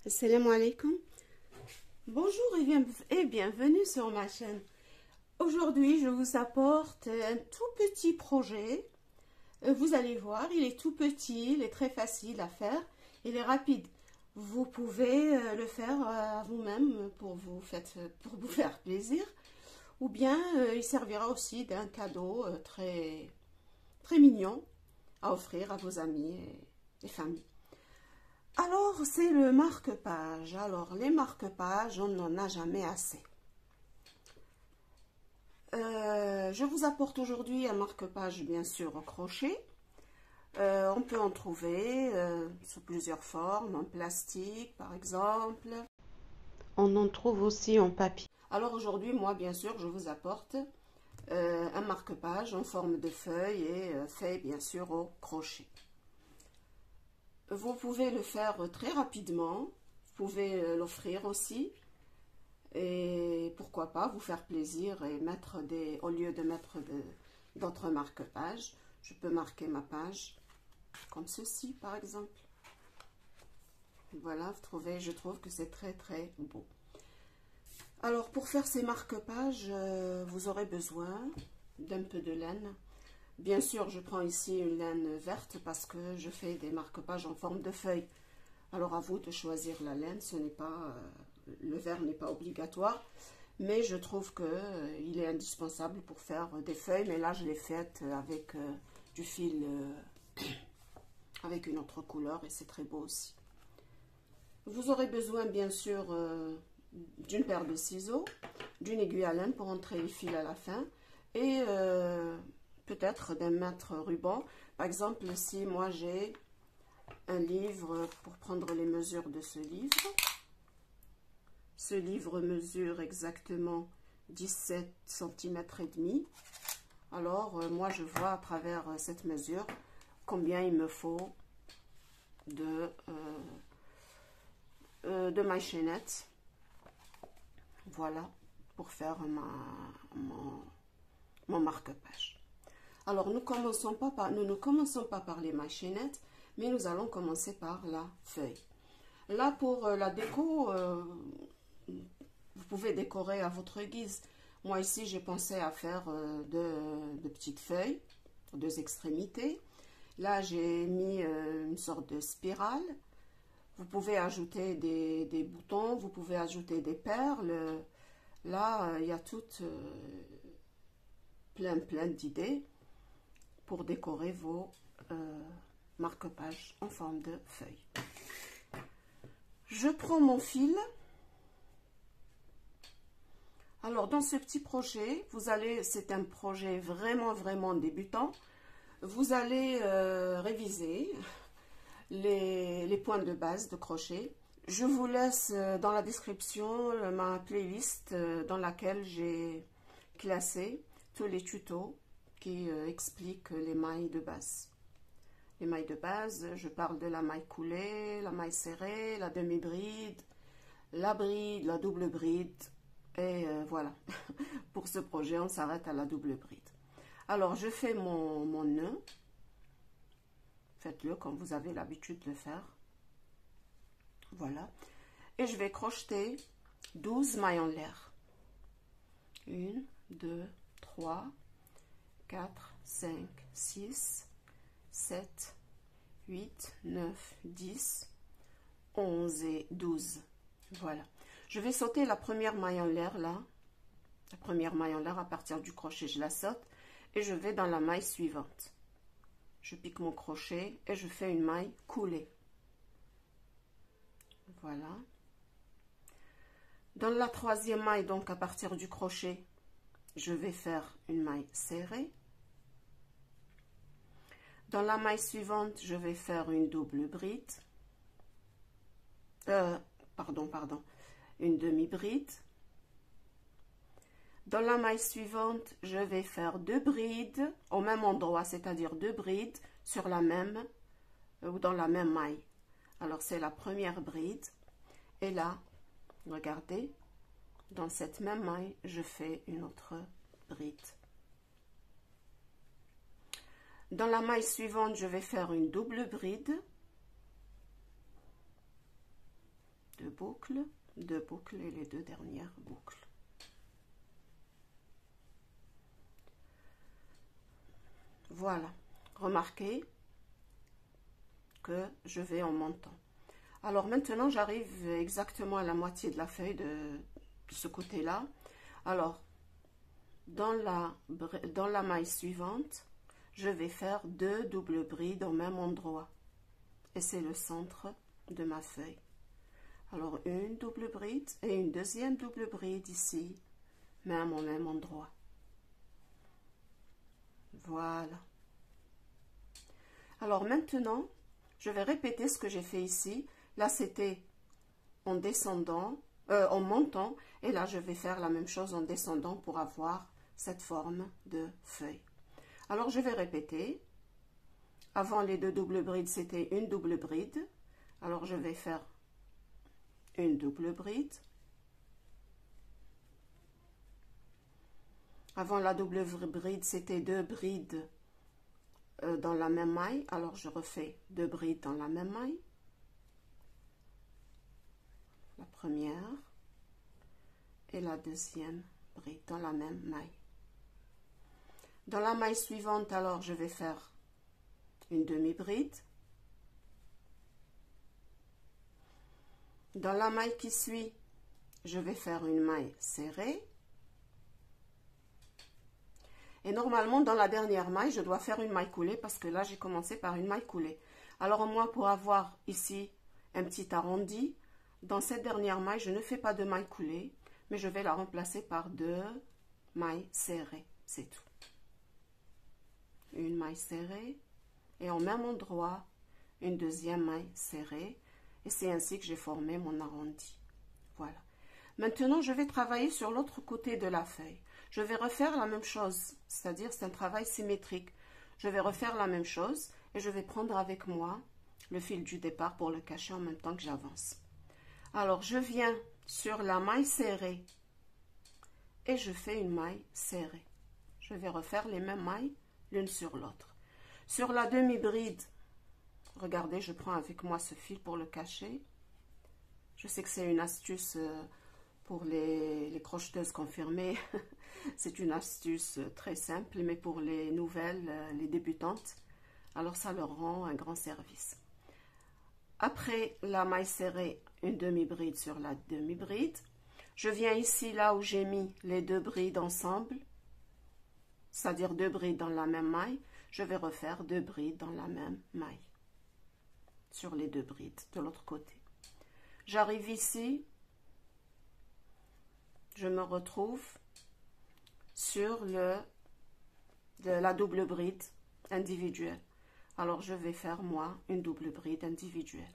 Assalamu alaikum. Bonjour et bienvenue sur ma chaîne. Aujourd'hui, je vous apporte un tout petit projet. Vous allez voir, il est tout petit, il est très facile à faire, il est rapide. Vous pouvez le faire à vous-même pour vous faire plaisir. Ou bien, il servira aussi d'un cadeau très mignon à offrir à vos amis et familles. Alors, c'est le marque-page. Alors, les marque-pages, on n'en a jamais assez. Je vous apporte aujourd'hui un marque-page, bien sûr, au crochet. On peut en trouver sous plusieurs formes, en plastique, par exemple. On en trouve aussi en papier. Alors, aujourd'hui, moi, bien sûr, je vous apporte un marque-page en forme de feuille et fait, bien sûr, au crochet. Vous pouvez le faire très rapidement, vous pouvez l'offrir aussi, et pourquoi pas vous faire plaisir et mettre au lieu de mettre d'autres marque-pages, je peux marquer ma page comme ceci par exemple. Voilà, je trouve que c'est très beau. Alors pour faire ces marque-pages, vous aurez besoin d'un peu de laine. Bien sûr, je prends ici une laine verte parce que je fais des marque-pages en forme de feuille. Alors, à vous de choisir la laine. Le vert n'est pas obligatoire, mais je trouve qu'il est indispensable pour faire des feuilles. Mais là, je l'ai faite avec du fil, avec une autre couleur et c'est très beau aussi. Vous aurez besoin, bien sûr, d'une paire de ciseaux, d'une aiguille à laine pour entrer les fils à la fin et peut-être d'un mètre ruban. Par exemple, si moi j'ai un livre pour prendre les mesures de ce livre mesure exactement 17 cm et demi. Alors moi je vois à travers cette mesure combien il me faut de mailles chaînettes. Voilà, pour faire mon marque-page. Alors, nous ne commençons pas par les mailles chaînettes, mais nous allons commencer par la feuille. Là, pour la déco, vous pouvez décorer à votre guise. Moi, ici, j'ai pensé à faire de petites feuilles, 2 extrémités. Là, j'ai mis une sorte de spirale. Vous pouvez ajouter des boutons, vous pouvez ajouter des perles. Là, il y a toutes plein d'idées pour décorer vos marque-pages en forme de feuille. Je prends mon fil. Alors, dans ce petit projet, c'est un projet vraiment débutant. Vous allez réviser les points de base de crochet. Je vous laisse dans la description ma playlist dans laquelle j'ai classé tous les tutos qui expliquent les mailles de base. Les mailles de base, je parle de la maille coulée, la maille serrée, la demi-bride, la bride, la double bride. Et voilà, pour ce projet, on s'arrête à la double bride. Alors, je fais mon nœud. Faites-le comme vous avez l'habitude de le faire. Voilà. Et je vais crocheter 12 mailles en l'air. 1, 2, 3, 4, 5, 6, 7, 8, 9, 10, 11 et 12. Voilà. Je vais sauter la première maille en l'air là. La première maille en l'air à partir du crochet, je la saute et je vais dans la maille suivante. Je pique mon crochet et je fais une maille coulée. Voilà. Dans la troisième maille, donc à partir du crochet, je vais faire une maille serrée. Dans la maille suivante, je vais faire une double bride. Une demi-bride. Dans la maille suivante, je vais faire 2 brides au même endroit, c'est-à-dire 2 brides sur la même ou dans la même maille. Alors, c'est la première bride. Et là, regardez, dans cette même maille, je fais une autre bride. Dans la maille suivante, je vais faire une double bride. boucles et les 2 dernières boucles. Voilà, remarquez que je vais en montant. Alors maintenant j'arrive exactement à la moitié de la feuille de ce côté-là. Alors dans la maille suivante, je vais faire 2 doubles brides au même endroit. Et c'est le centre de ma feuille. Alors une double bride et une deuxième double bride ici, même au même endroit. Voilà. Alors maintenant, je vais répéter ce que j'ai fait ici. Là, c'était en descendant, en montant, et là, je vais faire la même chose en descendant pour avoir cette forme de feuille. Alors, je vais répéter. Avant les 2 doubles brides, c'était une double bride. Alors, je vais faire une double bride. Avant la double bride, c'était 2 brides dans la même maille. Alors, je refais 2 brides dans la même maille. La première et la deuxième bride dans la même maille. Dans la maille suivante, alors, je vais faire une demi-bride. Dans la maille qui suit, je vais faire une maille serrée. Et normalement, dans la dernière maille, je dois faire une maille coulée parce que là, j'ai commencé par une maille coulée. Alors, moi, pour avoir ici un petit arrondi, dans cette dernière maille, je ne fais pas de maille coulée, mais je vais la remplacer par 2 mailles serrées. C'est tout. Une maille serrée et au même endroit, une deuxième maille serrée. Et c'est ainsi que j'ai formé mon arrondi. Voilà. Maintenant, je vais travailler sur l'autre côté de la feuille. Je vais refaire la même chose, c'est-à-dire c'est un travail symétrique. Je vais refaire la même chose et je vais prendre avec moi le fil du départ pour le cacher en même temps que j'avance. Alors, je viens sur la maille serrée et je fais une maille serrée. Je vais refaire les mêmes mailles l'une sur l'autre. Sur la demi-bride, regardez, je prends avec moi ce fil pour le cacher. Je sais que c'est une astuce pour les crocheteuses confirmées. C'est une astuce très simple, mais pour les nouvelles, les débutantes, alors ça leur rend un grand service. Après la maille serrée, une demi-bride sur la demi-bride. Je viens ici, là où j'ai mis les 2 brides ensemble, c'est-à-dire 2 brides dans la même maille. Je vais refaire 2 brides dans la même maille, sur les 2 brides de l'autre côté. J'arrive ici, je me retrouve sur la double bride individuelle. Alors, je vais faire, moi, une double bride individuelle.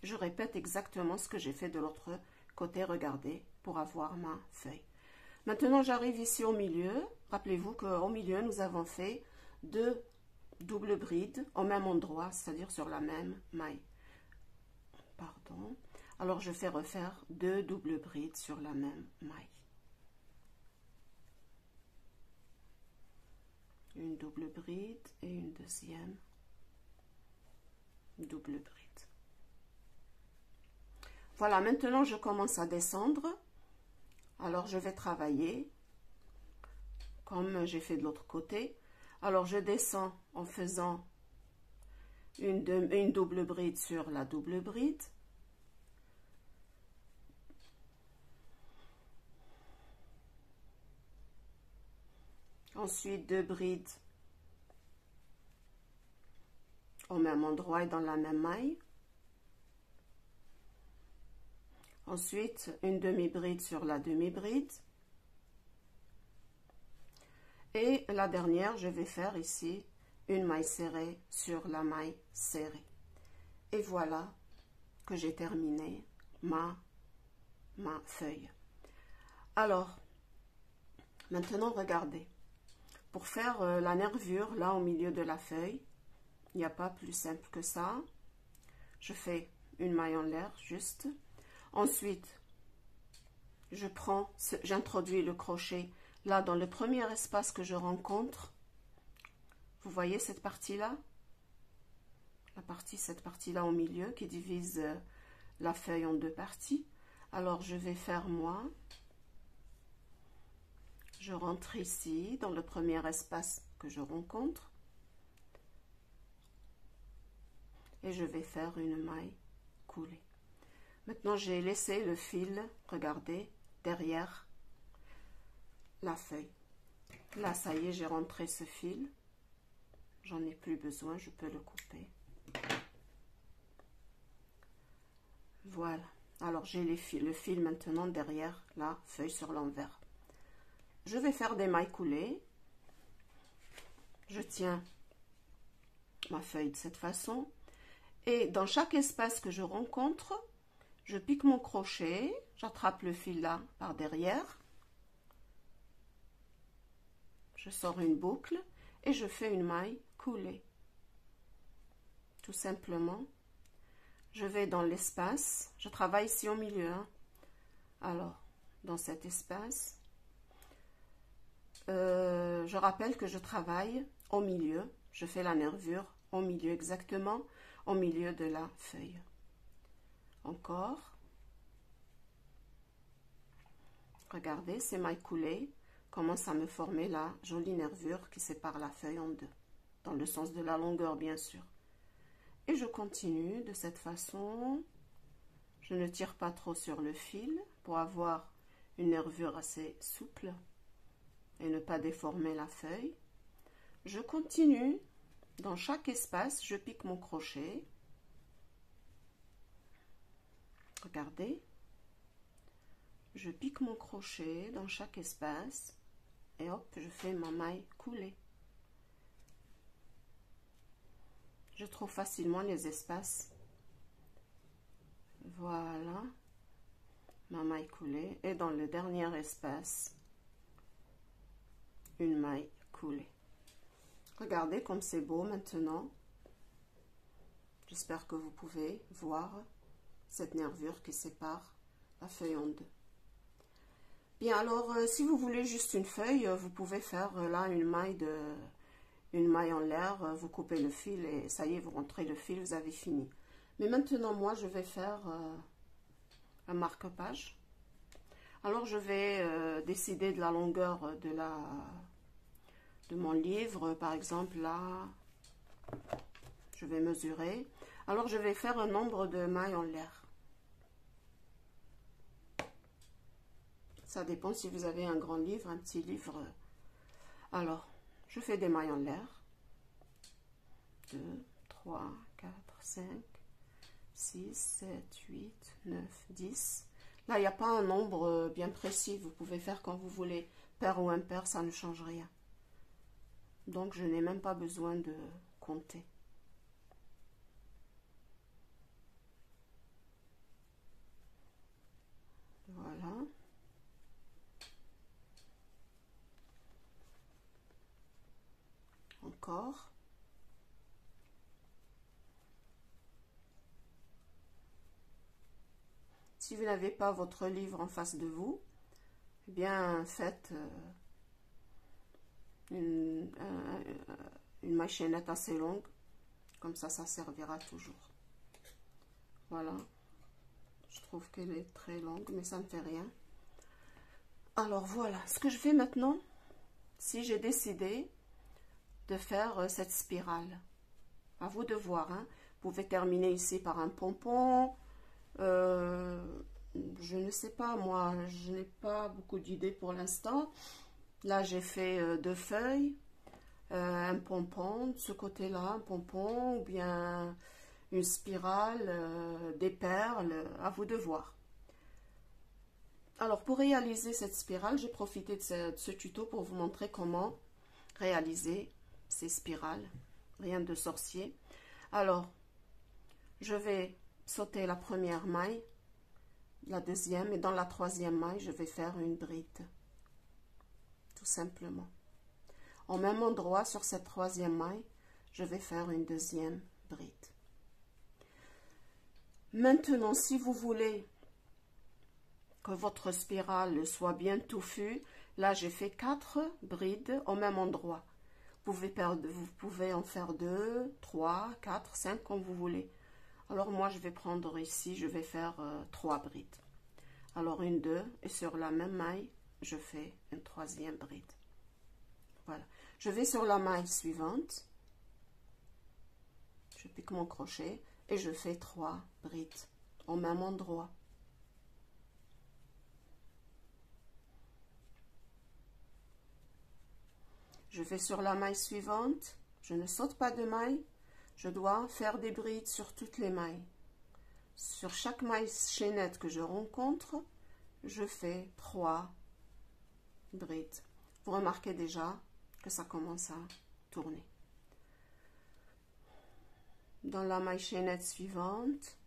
Je répète exactement ce que j'ai fait de l'autre côté, regardez, pour avoir ma feuille. Maintenant, j'arrive ici au milieu. Rappelez-vous qu'au milieu, nous avons fait 2 doubles brides au même endroit, c'est-à-dire sur la même maille. Pardon. Alors, je fais refaire 2 doubles brides sur la même maille. Une double bride et une deuxième double bride. Voilà, maintenant je commence à descendre. Alors je vais travailler comme j'ai fait de l'autre côté. Alors je descends en faisant une double bride sur la double bride. Ensuite 2 brides au même endroit et dans la même maille. Ensuite, une demi-bride sur la demi-bride. Et la dernière, je vais faire ici une maille serrée sur la maille serrée. Et voilà que j'ai terminé ma feuille. Alors, maintenant, regardez. Pour faire la nervure, là, au milieu de la feuille, il n'y a pas plus simple que ça. Je fais une maille en l'air, juste. Ensuite, j'introduis le crochet là dans le premier espace que je rencontre. Vous voyez cette partie-là? Cette partie-là au milieu qui divise la feuille en 2 parties. Alors, je vais faire moi. Je rentre ici, dans le premier espace que je rencontre. Et je vais faire une maille coulée. Maintenant, j'ai laissé le fil, regardez, derrière la feuille. Là, ça y est, j'ai rentré ce fil. J'en ai plus besoin, je peux le couper. Voilà. Alors, j'ai le fil maintenant derrière la feuille sur l'envers. Je vais faire des mailles coulées. Je tiens ma feuille de cette façon. Et dans chaque espace que je rencontre, je pique mon crochet. J'attrape le fil là par derrière. Je sors une boucle et je fais une maille coulée. Tout simplement. Je vais dans l'espace. Je travaille ici au milieu. Hein. Alors, dans cet espace, je rappelle que je travaille au milieu. Je fais la nervure au milieu, exactement au milieu de la feuille. Encore. Regardez, ces mailles coulées commencent à me former la jolie nervure qui sépare la feuille en deux, dans le sens de la longueur, bien sûr. Et je continue de cette façon. Je ne tire pas trop sur le fil pour avoir une nervure assez souple et ne pas déformer la feuille. Je continue. Dans chaque espace, je pique mon crochet. Regardez. Je pique mon crochet dans chaque espace et hop, je fais ma maille coulée. Je trouve facilement les espaces. Voilà. Ma maille coulée. Et dans le dernier espace, une maille coulée. Regardez comme c'est beau maintenant. J'espère que vous pouvez voir cette nervure qui sépare la feuille en deux. Bien, alors, si vous voulez juste une feuille, vous pouvez faire là une maille en l'air, vous coupez le fil et ça y est, vous rentrez le fil, vous avez fini. Mais maintenant, moi, je vais faire un marque-page. Alors, je vais décider de la longueur de mon livre. Par exemple, là, je vais mesurer. Alors, je vais faire un nombre de mailles en l'air. Ça dépend si vous avez un grand livre, un petit livre. Alors, je fais des mailles en l'air. 2, 3, 4, 5, 6, 7, 8, 9, 10. Là, il n'y a pas un nombre bien précis. Vous pouvez faire quand vous voulez. Pair ou impair, ça ne change rien. Donc, je n'ai même pas besoin de compter. Voilà. Encore. Si vous n'avez pas votre livre en face de vous, eh bien, faites une machinette assez longue. Comme ça servira toujours. Voilà. Je trouve qu'elle est très longue, mais ça ne fait rien. Alors, voilà. Ce que je fais maintenant, si j'ai décidé de faire cette spirale, à vous de voir. Hein. Vous pouvez terminer ici par un pompon. Je ne sais pas, moi, je n'ai pas beaucoup d'idées pour l'instant. Là, j'ai fait 2 feuilles, un pompon de ce côté-là, un pompon, ou bien une spirale, des perles, à vous de voir. Alors, pour réaliser cette spirale, j'ai profité de ce tuto pour vous montrer comment réaliser ces spirales. Rien de sorcier. Alors, je vais sauter la première maille, la deuxième, et dans la troisième maille, je vais faire une bride. Tout simplement. Au même endroit, sur cette troisième maille, je vais faire une deuxième bride. Maintenant, si vous voulez que votre spirale soit bien touffue, là, j'ai fait 4 brides au même endroit. Vous pouvez en faire 2, 3, 4, 5, comme vous voulez. Alors, moi, je vais prendre ici, je vais faire 3 brides. Alors une, deux, et sur la même maille, je fais une troisième bride. Voilà. Je vais sur la maille suivante. Je pique mon crochet et je fais 3 brides au même endroit. Je vais sur la maille suivante. Je ne saute pas de maille. Je dois faire des brides sur toutes les mailles. Sur chaque maille chaînette que je rencontre, je fais 3 brides. Vous remarquez déjà que ça commence à tourner. Dans la maille chaînette suivante,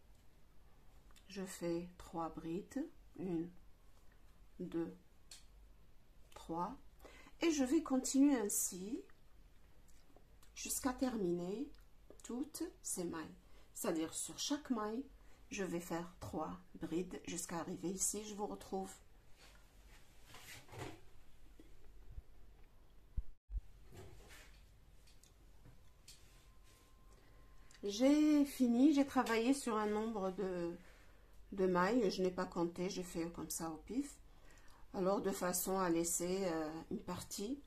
je fais 3 brides, 1, 2, 3, et je vais continuer ainsi jusqu'à terminer toutes ces mailles. C'est-à-dire sur chaque maille, je vais faire 3 brides jusqu'à arriver ici. Je vous retrouve. J'ai fini, j'ai travaillé sur un nombre de mailles, je n'ai pas compté, j'ai fait comme ça au pif. Alors de façon à laisser une partie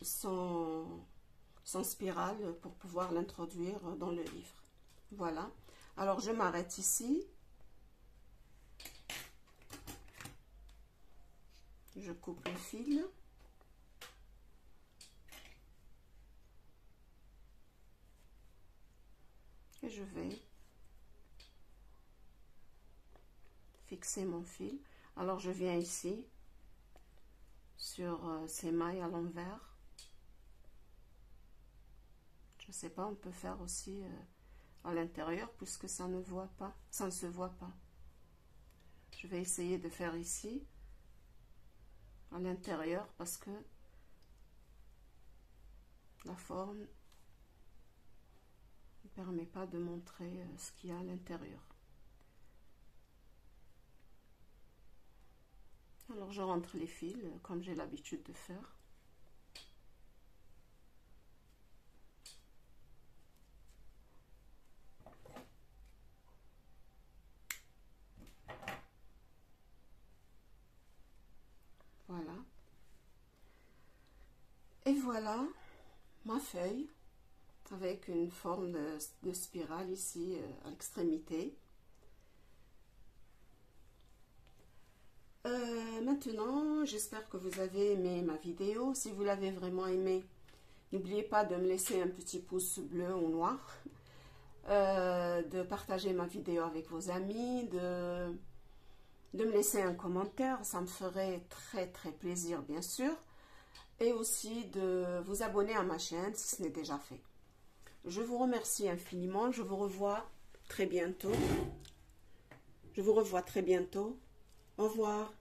sans spirale pour pouvoir l'introduire dans le livre. Voilà. Alors je m'arrête ici. Je coupe le fil. Et je vais fixer mon fil. Alors je viens ici sur ces mailles à l'envers. Je ne sais pas, on peut faire aussi à l'intérieur puisque ça ne voit pas, ça ne se voit pas. Je vais essayer de faire ici à l'intérieur parce que la forme ne permet pas de montrer ce qu'il y a à l'intérieur. Alors je rentre les fils comme j'ai l'habitude de faire. Voilà. Et voilà ma feuille avec une forme de spirale ici à l'extrémité. Maintenant, j'espère que vous avez aimé ma vidéo. Si vous l'avez vraiment aimé, n'oubliez pas de me laisser un petit pouce bleu ou noir, de partager ma vidéo avec vos amis, de me laisser un commentaire, ça me ferait très plaisir bien sûr, et aussi de vous abonner à ma chaîne si ce n'est déjà fait. Je vous remercie infiniment, je vous revois très bientôt. Au revoir.